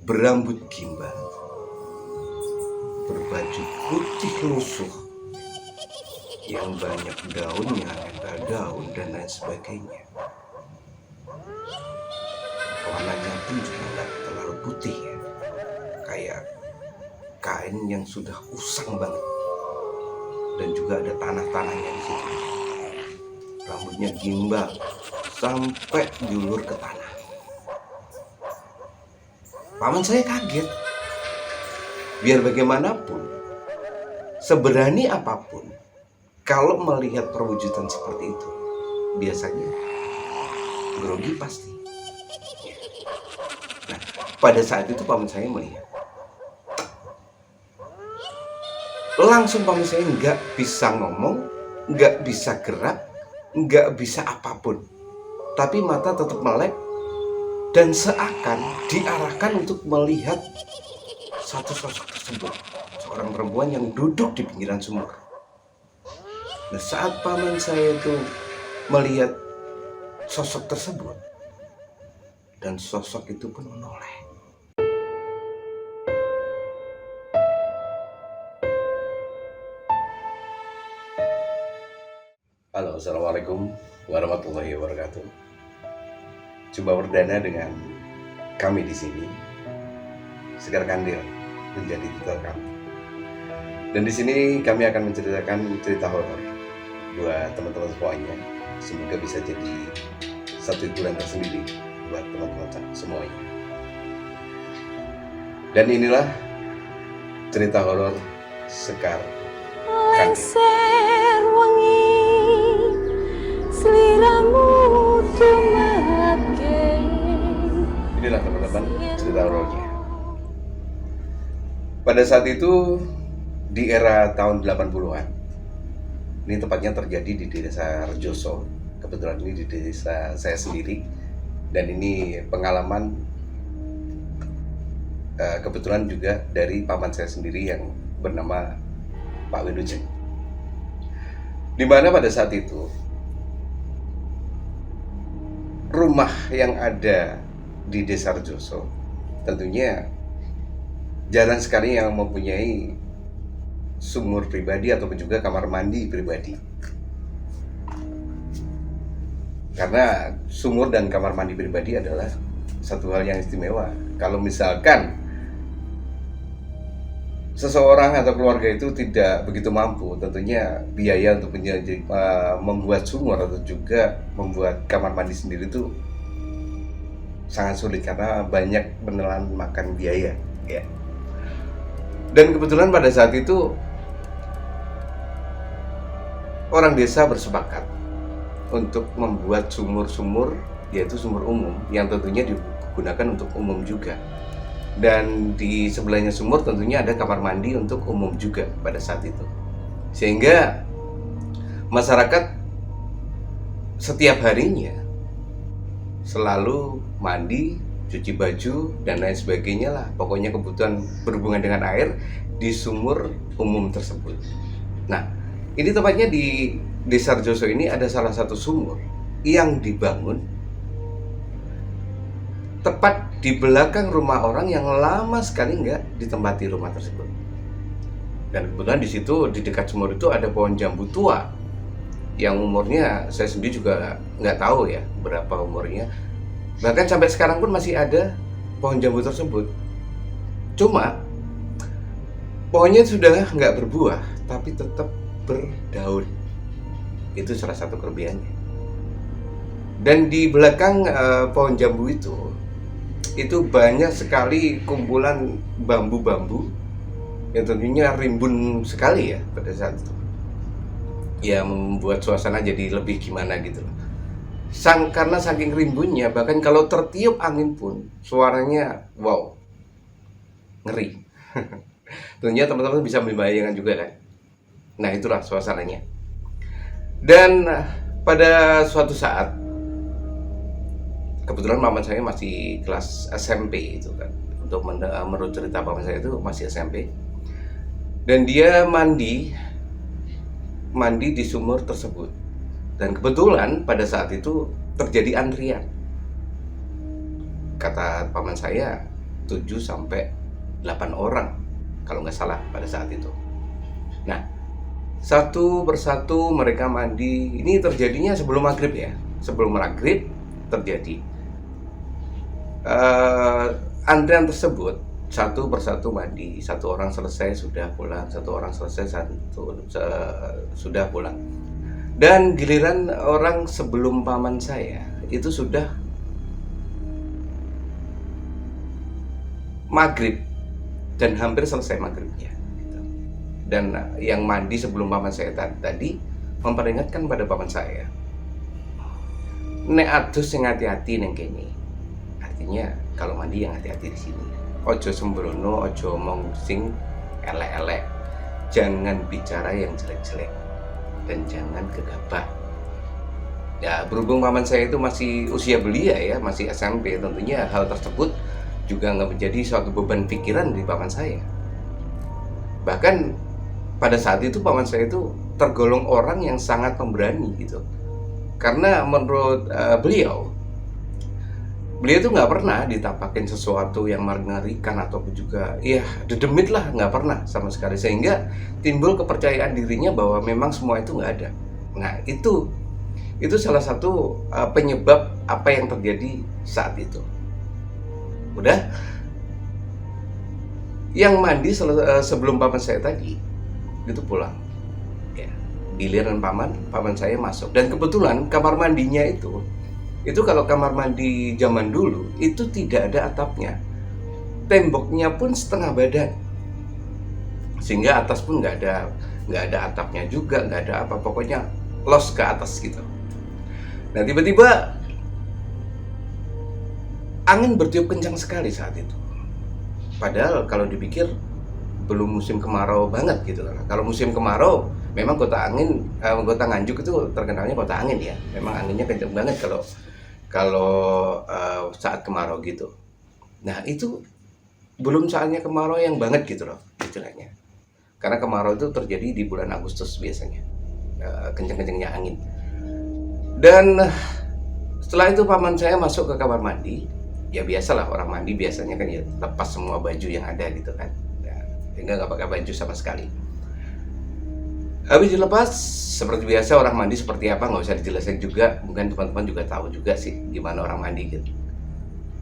berambut gimbal, berbaju putih lusuh, yang banyak daunnya, nempel daun dan lain sebagainya. Warnanya pun juga nggak terlalu putih ya, kayak kain yang sudah usang banget, dan juga ada tanah-tanahnya di situ. Rambutnya gimbal sampai diulur ke tanah. Paman saya kaget. Biar bagaimanapun, seberani apapun, kalau melihat perwujudan seperti itu, biasanya grogi pasti. Nah, pada saat itu paman saya melihat. Langsung paman saya nggak bisa ngomong, nggak bisa gerak, nggak bisa apapun. Tapi mata tetap melek dan seakan diarahkan untuk melihat satu sosok tersebut, seorang perempuan yang duduk di pinggiran sumur. Nah, saat paman saya itu melihat sosok tersebut, dan sosok itu pun menoleh. Halo, assalamualaikum warahmatullahi wabarakatuh. Coba berdana dengan kami di sini, Sekar Kandil menjadi titel kami. Dan di sini kami akan menceritakan cerita horor buat teman-teman semuanya. Semoga bisa jadi satu hiburan tersendiri buat teman-teman semuanya. Dan inilah cerita horor Sekar Kandil. Lengser wengi sliramu tumake. Inilah teman-teman cerita horornya. Pada saat itu di era tahun 80-an. Ini tepatnya terjadi di desa Rejoso. Kebetulan ini di desa saya sendiri. Dan ini pengalaman kebetulan juga dari paman saya sendiri yang bernama Pak Widujeng. Di mana pada saat itu rumah yang ada di desa Rejoso tentunya jarang sekali yang mempunyai sumur pribadi ataupun juga kamar mandi pribadi. Karena sumur dan kamar mandi pribadi adalah satu hal yang istimewa. Kalau misalkan seseorang atau keluarga itu tidak begitu mampu, tentunya biaya untuk membuat sumur atau juga membuat kamar mandi sendiri itu sangat sulit karena banyak menelan makan biaya ya. Dan kebetulan pada saat itu orang desa bersepakat untuk membuat sumur-sumur, yaitu sumur umum yang tentunya digunakan untuk umum juga. Dan di sebelahnya sumur tentunya ada kamar mandi untuk umum juga pada saat itu. Sehingga masyarakat setiap harinya selalu mandi, cuci baju, dan lain sebagainya lah. Pokoknya kebutuhan berhubungan dengan air di sumur umum tersebut. Nah, ini tepatnya di Desa Rejoso ini ada salah satu sumur yang dibangun tepat di belakang rumah orang yang lama sekali nggak ditempati rumah tersebut. Dan kebetulan di situ, di dekat sumur itu ada pohon jambu tua yang umurnya saya sendiri juga nggak tahu ya berapa umurnya. Bahkan sampai sekarang pun masih ada pohon jambu tersebut. Cuma pohonnya sudah nggak berbuah, tapi tetap berdaun. Itu salah satu kelebihannya. Dan di belakang pohon jambu itu banyak sekali kumpulan bambu-bambu yang tentunya rimbun sekali ya pada saat itu. Ya membuat suasana jadi lebih gimana gitu loh. Karena saking rimbunnya, bahkan kalau tertiup angin pun suaranya wow, ngeri. Tentunya teman-teman bisa membayangkan juga kan. Nah, itulah suasananya. Dan pada suatu saat, kebetulan paman saya masih kelas SMP itu kan. Untuk menurut cerita paman saya itu masih SMP. Dan dia mandi di sumur tersebut. Dan kebetulan pada saat itu terjadi antrian. Kata paman saya, 7 sampai 8 orang kalau nggak salah pada saat itu. Nah, satu persatu mereka mandi. Ini terjadinya sebelum maghrib ya. Sebelum maghrib terjadi. Antrian tersebut satu persatu mandi. Satu orang selesai sudah pulang. Satu orang selesai sudah pulang. Dan giliran orang sebelum paman saya itu sudah maghrib dan hampir selesai maghribnya. Dan yang mandi sebelum paman saya tadi memperingatkan pada paman saya, nek adus sing hati-hati neng kene. Artinya kalau mandi yang hati-hati di sini. Ojo sembrono, ojo omong sing elek-elek. Jangan bicara yang jelek-jelek dan jangan gegabah. Ya, berhubung paman saya itu masih usia belia ya, masih SMP, tentunya hal tersebut juga nggak menjadi suatu beban pikiran di paman saya. Bahkan pada saat itu paman saya itu tergolong orang yang sangat pemberani gitu. Karena menurut beliau itu nggak pernah ditampakin sesuatu yang mengerikan ataupun juga ya dedemit lah, nggak pernah sama sekali, sehingga timbul kepercayaan dirinya bahwa memang semua itu nggak ada. Nah itu salah satu penyebab apa yang terjadi saat itu. Udah, yang mandi sebelum paman saya tadi itu pulang ya, giliran paman saya masuk. Dan kebetulan kamar mandinya itu kalau kamar mandi zaman dulu itu tidak ada atapnya, temboknya pun setengah badan, sehingga atas pun nggak ada atapnya juga, nggak ada apa, pokoknya los ke atas gitu. Nah tiba-tiba angin bertiup kencang sekali saat itu. Padahal kalau dipikir belum musim kemarau banget gitu. Kalau musim kemarau memang kota Nganjuk itu terkenalnya kota angin ya. Memang anginnya kencang banget kalau saat kemarau gitu. Nah itu belum saatnya kemarau yang banget gitu loh istilahnya. Karena kemarau itu terjadi di bulan Agustus biasanya, kencang-kencangnya angin. Dan setelah itu paman saya masuk ke kamar mandi. Ya biasalah orang mandi biasanya kan ya lepas semua baju yang ada gitu kan, sehingga nggak pakai baju sama sekali. Habis dilepas seperti biasa orang mandi seperti apa nggak usah dijelasin juga, mungkin teman-teman juga tahu juga sih gimana orang mandi gitu.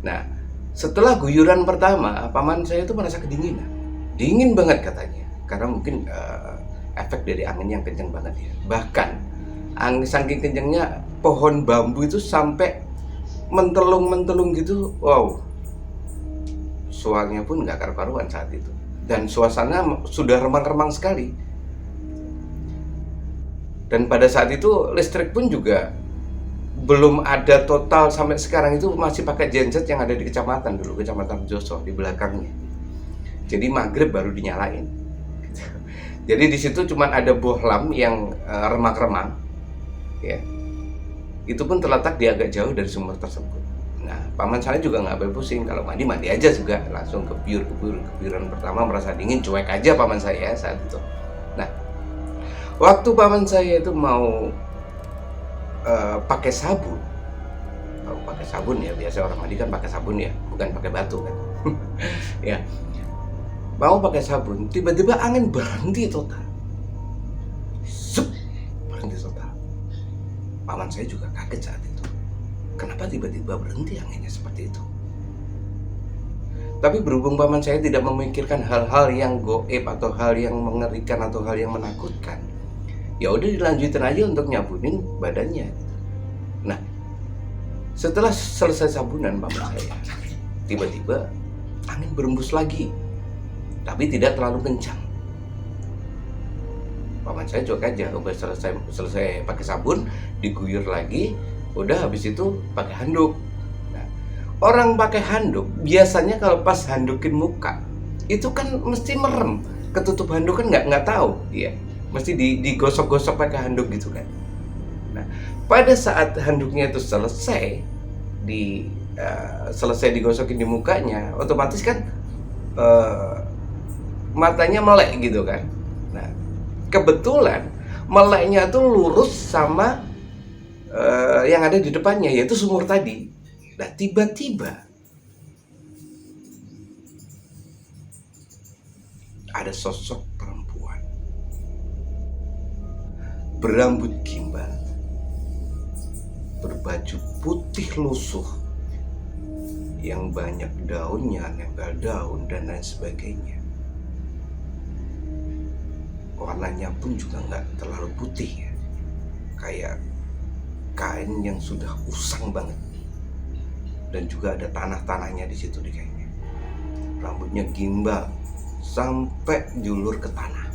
Nah setelah guyuran pertama paman saya itu merasa kedinginan, dingin banget katanya, karena mungkin efek dari angin yang kencang banget ya. Bahkan angin saking kencangnya pohon bambu itu sampai mentelung gitu, wow, suaranya pun nggak karu-karuan saat itu, dan suasana sudah remang-remang sekali. Dan pada saat itu listrik pun juga belum ada total, sampai sekarang itu masih pakai genset yang ada di kecamatan dulu, kecamatan Joso di belakangnya. Jadi maghrib baru dinyalain. Jadi di situ cuma ada bohlam yang remang-remang, ya. Itu pun terletak di agak jauh dari sumber tersebut. Nah, paman saya juga nggak berpusing, kalau mandi aja juga, langsung kebuyuran pertama merasa dingin, cuek aja paman saya saat itu. Nah, waktu paman saya itu mau pakai sabun ya, biasa orang mandi kan pakai sabun ya, bukan pakai batu kan. Ya, mau pakai sabun, tiba-tiba angin berhenti total. Berhenti total. Paman saya juga kaget saat itu. Kenapa tiba-tiba berhenti anginnya seperti itu? Tapi berhubung paman saya tidak memikirkan hal-hal yang goib atau hal yang mengerikan atau hal yang menakutkan, ya udah dilanjutin aja untuk nyabunin badannya. Nah, setelah selesai sabunan paman saya, tiba-tiba angin berembus lagi, tapi tidak terlalu kencang. Paman saya cuek aja, udah selesai pakai sabun, diguyur lagi, udah habis itu pakai handuk. Nah, orang pakai handuk biasanya kalau pas handukin muka itu kan mesti merem, ketutup handuk kan nggak tahu, ya mesti digosok-gosok pakai handuk gitu kan. Nah, pada saat handuknya itu selesai digosokin di mukanya, otomatis kan matanya melek gitu kan. Nah, kebetulan meleknya tuh lurus sama yang ada di depannya, yaitu sumur tadi. Nah, tiba-tiba ada sosok perempuan berambut gimbal, berbaju putih lusuh yang banyak daunnya, nempel daun dan lain sebagainya. Warnanya pun juga nggak terlalu putih ya, kayak kain yang sudah usang banget, dan juga ada tanah-tanahnya di situ di kainnya. Rambutnya gimbal sampai julur ke tanah.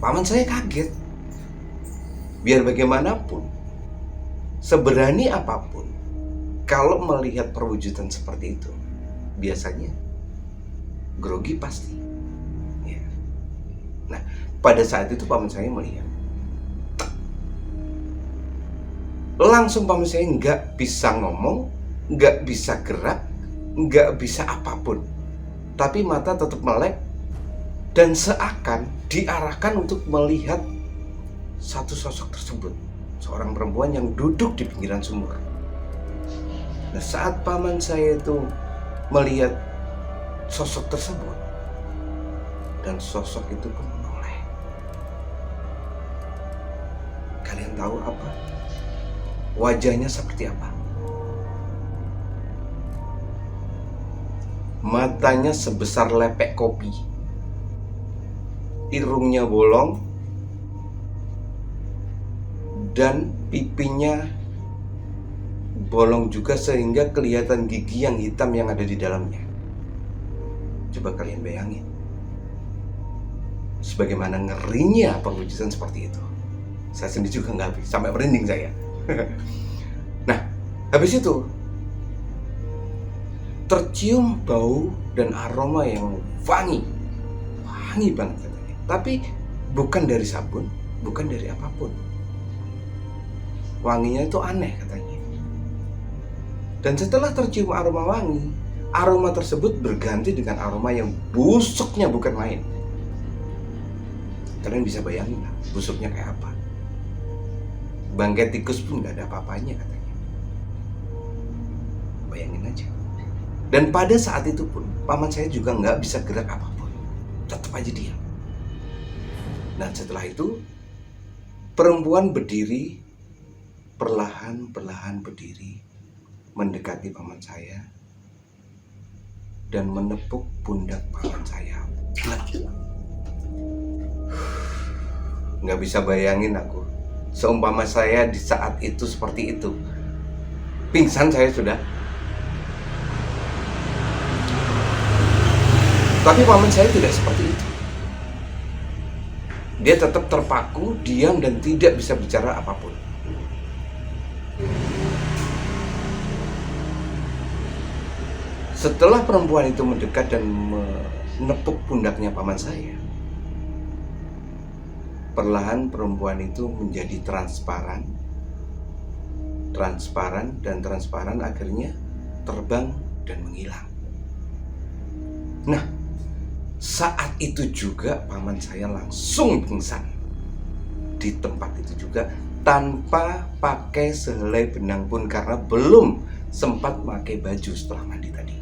Paman saya kaget. Biar bagaimanapun, seberani apapun, kalau melihat perwujudan seperti itu, biasanya grogi pasti. Ya. Nah, pada saat itu paman saya melihat, langsung paman saya nggak bisa ngomong, nggak bisa gerak, nggak bisa apapun, tapi mata tetap melek dan seakan diarahkan untuk melihat satu sosok tersebut, seorang perempuan yang duduk di pinggiran sumur. Nah, saat paman saya itu melihat sosok tersebut, dan sosok itu pun menoleh. Kalian tahu apa? Wajahnya seperti apa? Matanya sebesar lepek kopi, irungnya bolong, dan pipinya bolong juga sehingga kelihatan gigi yang hitam yang ada di dalamnya. Coba kalian bayangin, sebagaimana ngerinya perwujudan seperti itu. Saya sendiri juga nggak habis, sampai merinding saya. Nah, habis itu tercium bau dan aroma yang wangi banget katanya. Tapi bukan dari sabun, bukan dari apapun. Wanginya itu aneh katanya. Dan setelah tercium aroma wangi, aroma tersebut berganti dengan aroma yang busuknya bukan main. Kalian bisa bayangin lah, busuknya kayak apa. Bangkai tikus pun gak ada apa-apanya katanya. Bayangin aja. Dan pada saat itu pun, paman saya juga gak bisa gerak apapun. Tetap aja diam. Dan setelah itu, perempuan berdiri, perlahan-perlahan berdiri, mendekati paman saya dan menepuk pundak paman saya. Nggak bisa bayangin aku, seumpama saya di saat itu seperti itu, pingsan saya sudah. Tapi paman saya tidak seperti itu. Dia tetap terpaku, diam dan tidak bisa bicara apapun. Setelah perempuan itu mendekat dan menepuk pundaknya paman saya, perlahan perempuan itu menjadi transparan akhirnya terbang dan menghilang. Nah, saat itu juga paman saya langsung pingsan di tempat itu juga tanpa pakai sehelai benang pun karena belum sempat pakai baju setelah mandi tadi.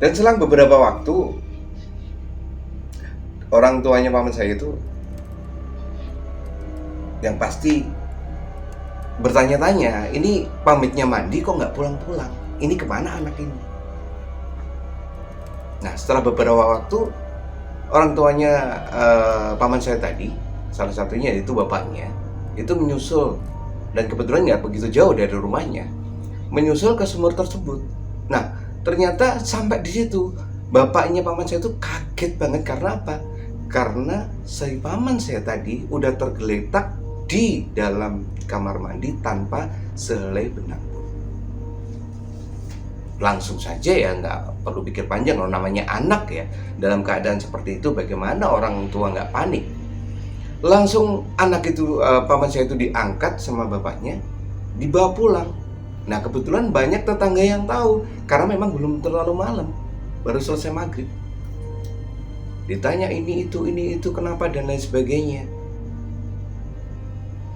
Dan selang beberapa waktu, orang tuanya paman saya itu yang pasti bertanya-tanya, ini pamitnya mandi kok nggak pulang-pulang? Ini kemana anak ini? Nah, setelah beberapa waktu, orang tuanya paman saya tadi, salah satunya yaitu bapaknya, itu menyusul, dan kebetulan nggak begitu jauh dari rumahnya, menyusul ke sumur tersebut. Nah, ternyata sampai di situ, bapaknya paman saya itu kaget banget. Karena apa? Karena si paman saya tadi udah tergeletak di dalam kamar mandi tanpa sehelai benang. Langsung saja ya, nggak perlu pikir panjang, kalau namanya anak ya, dalam keadaan seperti itu bagaimana orang tua nggak panik. Langsung anak itu, paman saya itu diangkat sama bapaknya, dibawa pulang. Nah, kebetulan banyak tetangga yang tahu karena memang belum terlalu malam, baru selesai maghrib. Ditanya ini itu kenapa dan lain sebagainya.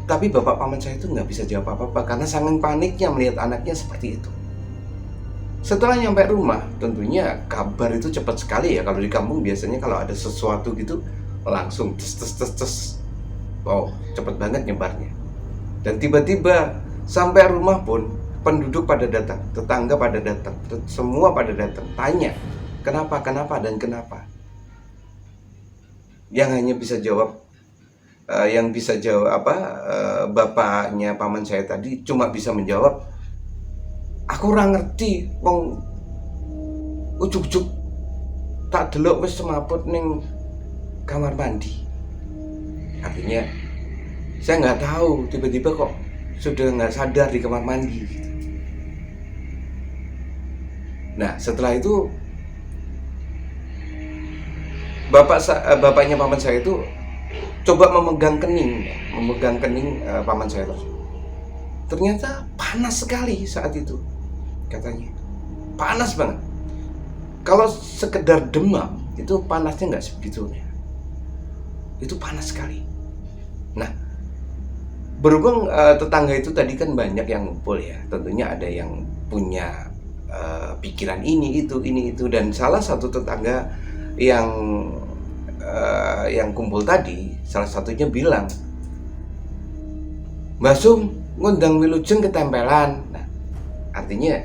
Tapi bapak paman saya itu nggak bisa jawab apa-apa karena sangat paniknya melihat anaknya seperti itu. Setelah nyampe rumah, tentunya kabar itu cepat sekali ya. Kalau di kampung biasanya kalau ada sesuatu gitu langsung tes tes tes tes. Wow, cepat banget nyebarnya. Dan tiba-tiba sampai rumah pun penduduk pada datang, tetangga pada datang, semua pada datang, tanya kenapa, kenapa, dan kenapa. Yang hanya bisa jawab, bapaknya paman saya tadi cuma bisa menjawab, aku ora ngerti, wong ujuk-ujuk tak delok wis semaput ning kamar mandi. Artinya saya nggak tahu, tiba-tiba kok sudah nggak sadar di kamar mandi. Nah, setelah itu bapaknya paman saya itu coba memegang kening paman saya tersebut. Ternyata panas sekali saat itu, katanya panas banget. Kalau sekedar demam itu panasnya nggak sebegitunya, itu panas sekali. Nah, berhubung tetangga itu tadi kan banyak yang ngumpul ya, tentunya ada yang punya pikiran ini itu, dan salah satu tetangga yang kumpul tadi, salah satunya bilang, Mbak Sum ngundang Wilujeng ketempelan. Nah, artinya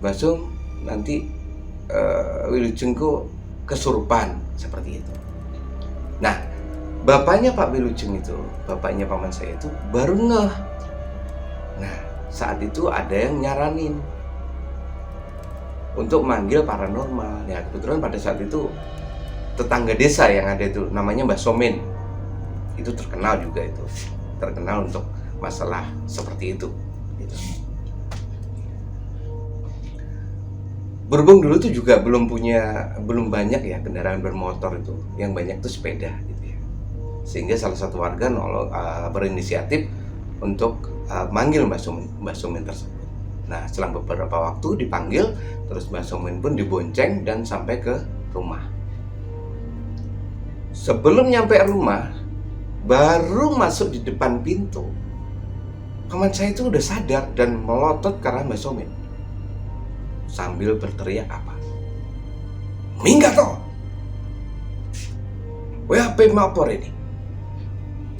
Mbak Sum nanti Wilujengku kesurupan, seperti itu. Nah, bapaknya Pak Wilujeng itu, bapaknya paman saya itu baru ngeh. Nah, saat itu ada yang nyaranin untuk manggil paranormal. Ya, kebetulan pada saat itu tetangga desa yang ada itu namanya Mbak Somen. Itu terkenal juga itu. Terkenal untuk masalah seperti itu gitu. Berhubung dulu tuh juga belum banyak ya kendaraan bermotor itu. Yang banyak tuh sepeda gitu ya. Sehingga salah satu warga berinisiatif untuk manggil Mbak Somen tersebut. Nah, setelah beberapa waktu dipanggil, terus Mbak Somen pun dibonceng dan sampai ke rumah. Sebelum nyampe rumah, baru masuk di depan pintu, paman saya itu udah sadar dan melotot ke arah Mbak Somen sambil berteriak apa? Minggat toh! WHP mapor ini.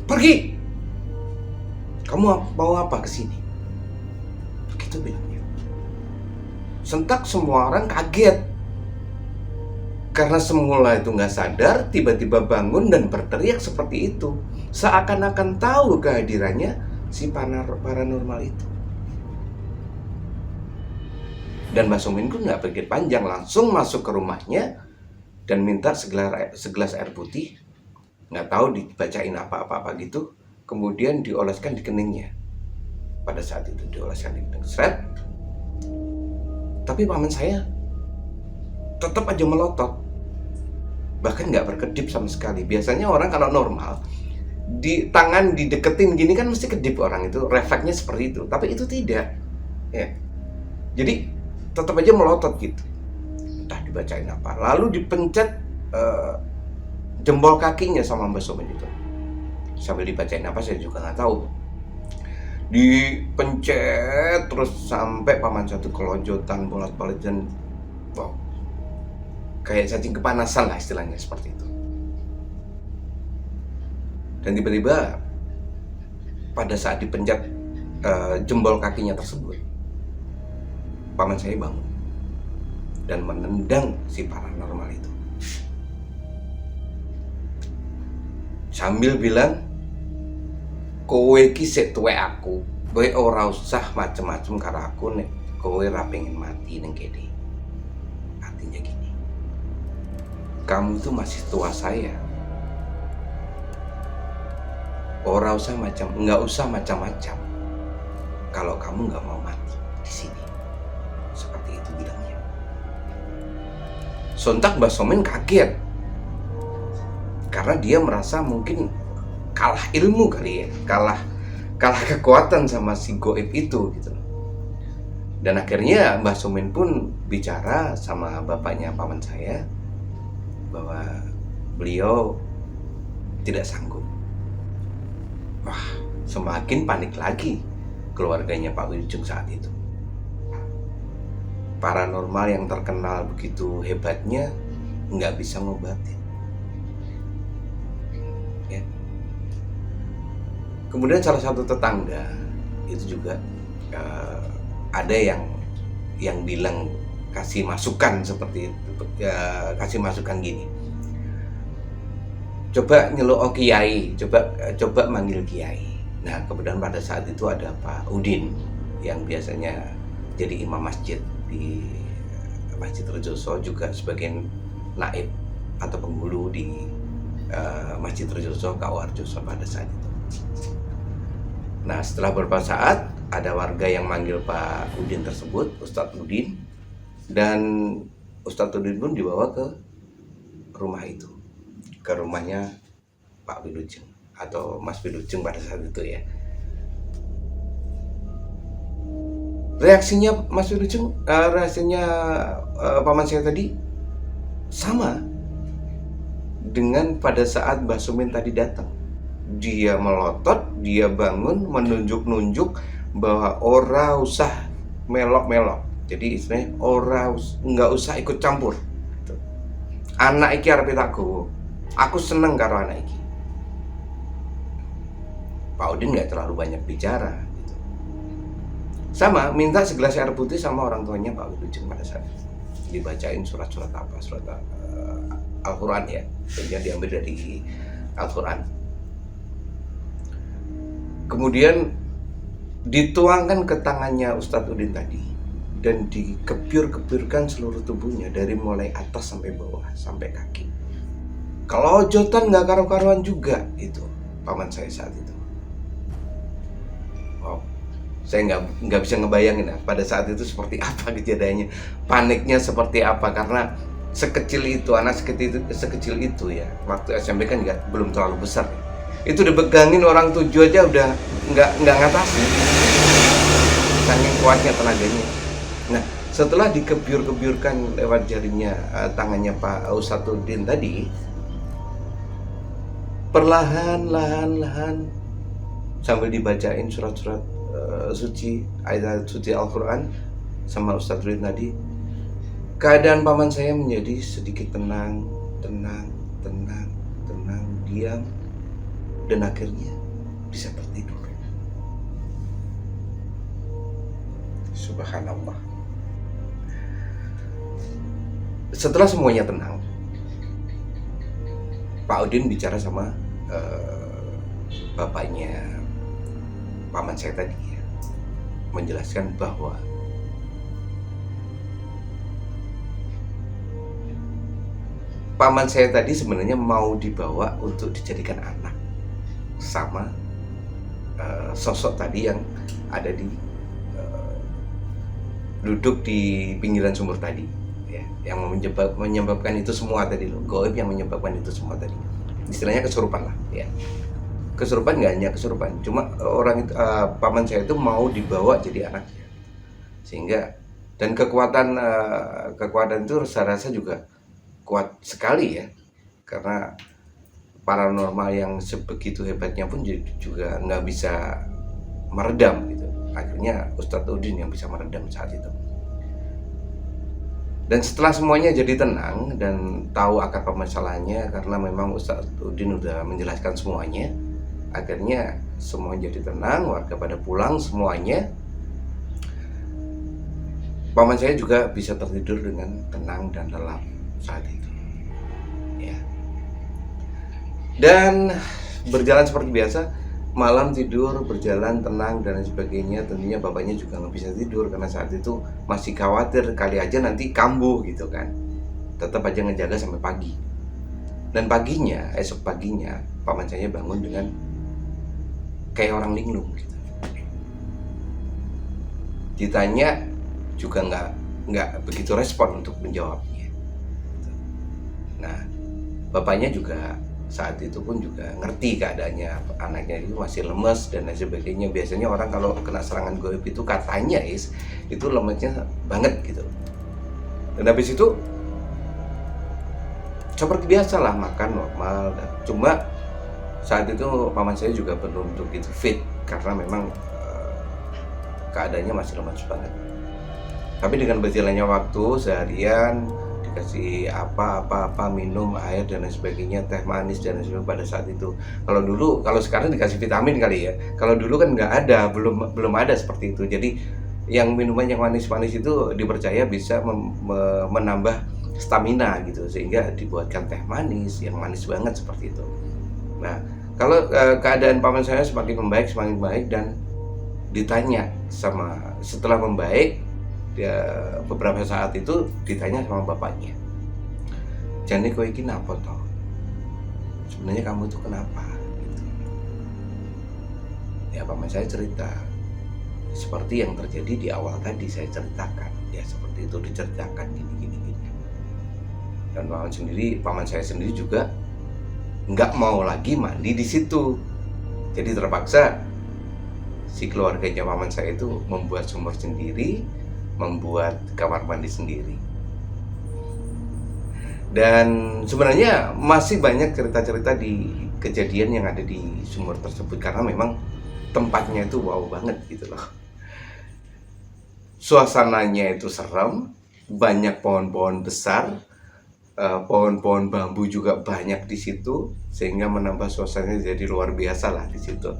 Pergi! Kamu mau apa kesini? Begitu bilangnya. Sentak semua orang kaget. Karena semula itu nggak sadar, tiba-tiba bangun dan berteriak seperti itu. Seakan-akan tahu kehadirannya si paranormal itu. Dan Mbak Somin pun nggak pikir panjang, langsung masuk ke rumahnya dan minta segelas air putih. Nggak tahu dibacain apa-apa gitu. Kemudian dioleskan di keningnya. Pada saat itu dioleskan di kening, seret. Tapi paman saya tetap aja melotot. Bahkan nggak berkedip sama sekali. Biasanya orang kalau normal, di tangan dideketin gini kan mesti kedip orang itu, refleksnya seperti itu. Tapi itu tidak. Ya. Jadi tetap aja melotot gitu. Entah dibacain apa. Lalu dipencet jempol kakinya sama Mbak Somen itu. Sambil dibacain apa saya juga nggak tahu. Dipencet terus sampai paman satu kelojotan bolak-balik dan wow, kayak cacing kepanasan lah istilahnya, seperti itu. Dan tiba-tiba pada saat dipencet jempol kakinya tersebut, paman saya bangun dan menendang si paranormal itu sambil bilang, kowe ki sik tuwek aku, kowe ora usah macem-macem karo aku nek kowe ora pengen mati ning kene. Artinya gini, kamu tuh masih tua saya. Ora usah nggak usah macam-macam. Kalau kamu nggak mau mati di sini, seperti itu bilangnya. Sontak Mbak Somen kaget karena dia merasa mungkin kalah ilmu kali ya, kalah kekuatan sama si goib itu gitu. Dan akhirnya Mbah Somen pun bicara sama bapaknya paman saya bahwa beliau tidak sanggup. Wah, semakin panik lagi keluarganya Pak Wilujeng saat itu. paranormal yang terkenal begitu hebatnya nggak bisa ngobatin. Ya. Kemudian salah satu tetangga itu juga ada yang bilang kasih masukan seperti itu, kasih masukan gini, coba nyeluk kiai, coba manggil kiai. Nah kemudian pada saat itu ada Pak Udin yang biasanya jadi imam masjid di Masjid Rejoso, juga sebagai naib atau penghulu di Masjid Rejoso KUA Rejoso pada saat itu. Nah setelah beberapa saat ada warga yang manggil Pak Udin tersebut, Ustadz Udin, dan Ustadz Udin pun dibawa ke rumah itu, ke rumahnya Pak Wilujeng atau Mas Wilujeng pada saat itu ya. Reaksinya Mas Wilujeng, reaksinya paman saya tadi sama dengan pada saat Mbah Sumin tadi datang. Dia melotot, dia bangun, menunjuk-nunjuk bahwa ora usah melok-melok. Jadi istilahnya ora nggak usah ikut campur. Anak iki arep tak gowo. Aku seneng karo anak iki. Pak Udin nggak terlalu banyak bicara. Gitu. Sama minta segelas air putih sama orang tuanya Pak Wilujeng pada saat itu. Dibacain surat-surat apa, surat Al-Quran ya, yang diambil dari Al-Quran. Kemudian dituangkan ke tangannya Ustadz Udin tadi dan dikebyur-kebyurkan seluruh tubuhnya dari mulai atas sampai bawah sampai kaki. Kelojotan nggak karu-karuan juga itu paman saya saat itu. Wow, saya nggak bisa ngebayangin pada saat itu seperti apa kejadiannya, paniknya seperti apa, karena sekecil itu, anak sekecil itu ya, waktu SMP kan belum terlalu besar ya. Itu dipegangin orang 7 aja udah nggak ngatasin, saking kuatnya tenaganya. Nah setelah dikebyur-kebyurkan lewat jarinya tangannya Pak Ustadz Udin tadi, perlahan sambil dibacain surat-surat suci, ayat suci Al-Quran sama Ustadz Udin tadi, keadaan paman saya menjadi sedikit tenang, diam, dan akhirnya bisa tertidur. Subhanallah. Setelah semuanya tenang, Pak Udin bicara sama bapaknya paman saya tadi ya, menjelaskan bahwa paman saya tadi sebenarnya mau dibawa untuk dijadikan anak sama sosok tadi yang ada di duduk di pinggiran sumur tadi ya, yang menyebabkan itu semua tadi loh, gaib yang menyebabkan itu semua tadi, istilahnya kesurupan lah ya. Kesurupan nggak hanya kesurupan, cuma orang itu, paman saya itu mau dibawa jadi anaknya, sehingga dan kekuatan itu rasa juga kuat sekali ya, karena paranormal yang sebegitu hebatnya pun juga nggak bisa meredam gitu. Akhirnya Ustadz Udin yang bisa meredam saat itu. Dan setelah semuanya jadi tenang dan tahu akar permasalahannya, karena memang Ustadz Udin udah menjelaskan semuanya, akhirnya semua jadi tenang, warga pada pulang semuanya. Paman saya juga bisa tertidur dengan tenang dan lelap saat itu. Ya. Dan berjalan seperti biasa, malam tidur, berjalan tenang dan sebagainya. Tentunya bapaknya juga nggak bisa tidur karena saat itu masih khawatir kali aja nanti kambuh gitu kan. Tetap aja ngejaga sampai pagi. Dan paginya, esok paginya, paman saya bangun dengan kayak orang linglung gitu. Ditanya juga nggak begitu respon untuk menjawabnya. Nah, bapaknya juga saat itu pun juga ngerti keadaannya, anaknya itu masih lemes dan lain sebagainya. Biasanya orang kalau kena serangan gaib itu katanya itu lemesnya banget gitu. Dan habis itu seperti biasa lah, makan normal. Cuma saat itu paman saya juga perlu untuk itu fit karena memang keadaannya masih lemas banget. Tapi dengan berjalannya waktu seharian dikasih apa minum air dan lain sebagainya, teh manis dan lain sebagainya pada saat itu. Kalau sekarang dikasih vitamin kali ya. Kalau dulu kan nggak ada, belum ada seperti itu. Jadi yang minuman yang manis-manis itu dipercaya bisa menambah stamina gitu, sehingga dibuatkan teh manis yang manis banget seperti itu. Nah, kalau keadaan paman saya semakin baik dan ditanya setelah membaik, dia beberapa saat itu ditanya sama bapaknya, "Jane kowe iki napa toh? Sebenarnya kamu tuh kenapa?" Gitu. Ya paman saya cerita seperti yang terjadi di awal tadi saya ceritakan, ya seperti itu diceritakan gini. Dan paman saya sendiri juga nggak mau lagi mandi di situ. Jadi terpaksa si keluarganya paman saya itu membuat sumur sendiri, membuat kamar mandi sendiri. Dan sebenarnya masih banyak cerita-cerita di kejadian yang ada di sumur tersebut karena memang tempatnya itu wow banget gitu loh. Suasananya itu serem, banyak pohon-pohon besar, pohon-pohon bambu juga banyak di situ sehingga menambah suasananya jadi luar biasa lah di situ.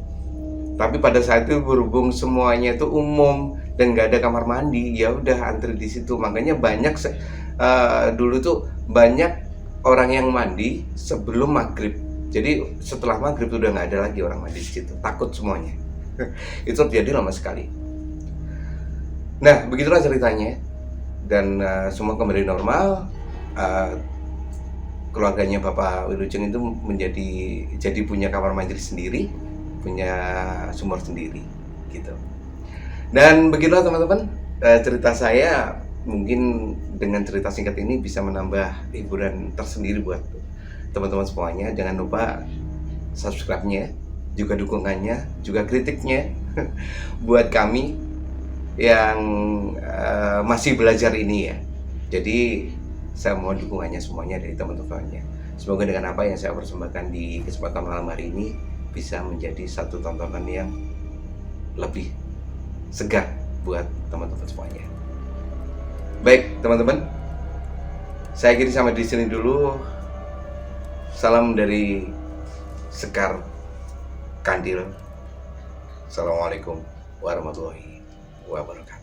Tapi pada saat itu berhubung semuanya itu umum dan nggak ada kamar mandi, ya udah antri di situ. Makanya dulu tuh banyak orang yang mandi sebelum maghrib. Jadi setelah maghrib udah nggak ada lagi orang mandi di situ, takut semuanya. Itu terjadi lama sekali. Nah, begitulah ceritanya. Dan semua kembali normal. Keluarganya Bapak Wilujeng itu jadi punya kamar mandi sendiri, punya sumur sendiri gitu. Dan begitulah teman-teman, cerita saya. Mungkin dengan cerita singkat ini bisa menambah hiburan tersendiri buat teman-teman semuanya. Jangan lupa subscribe-nya, juga dukungannya, juga kritiknya buat kami yang masih belajar ini ya. Jadi saya mohon dukungannya semuanya dari teman-temannya. Semoga dengan apa yang saya persembahkan di kesempatan malam hari ini bisa menjadi satu tontonan yang lebih segar buat teman-teman semuanya. Baik teman-teman, saya kira sampai di sini dulu. Salam dari Sekar Kandil. Assalamualaikum warahmatullahi wabarakatuh.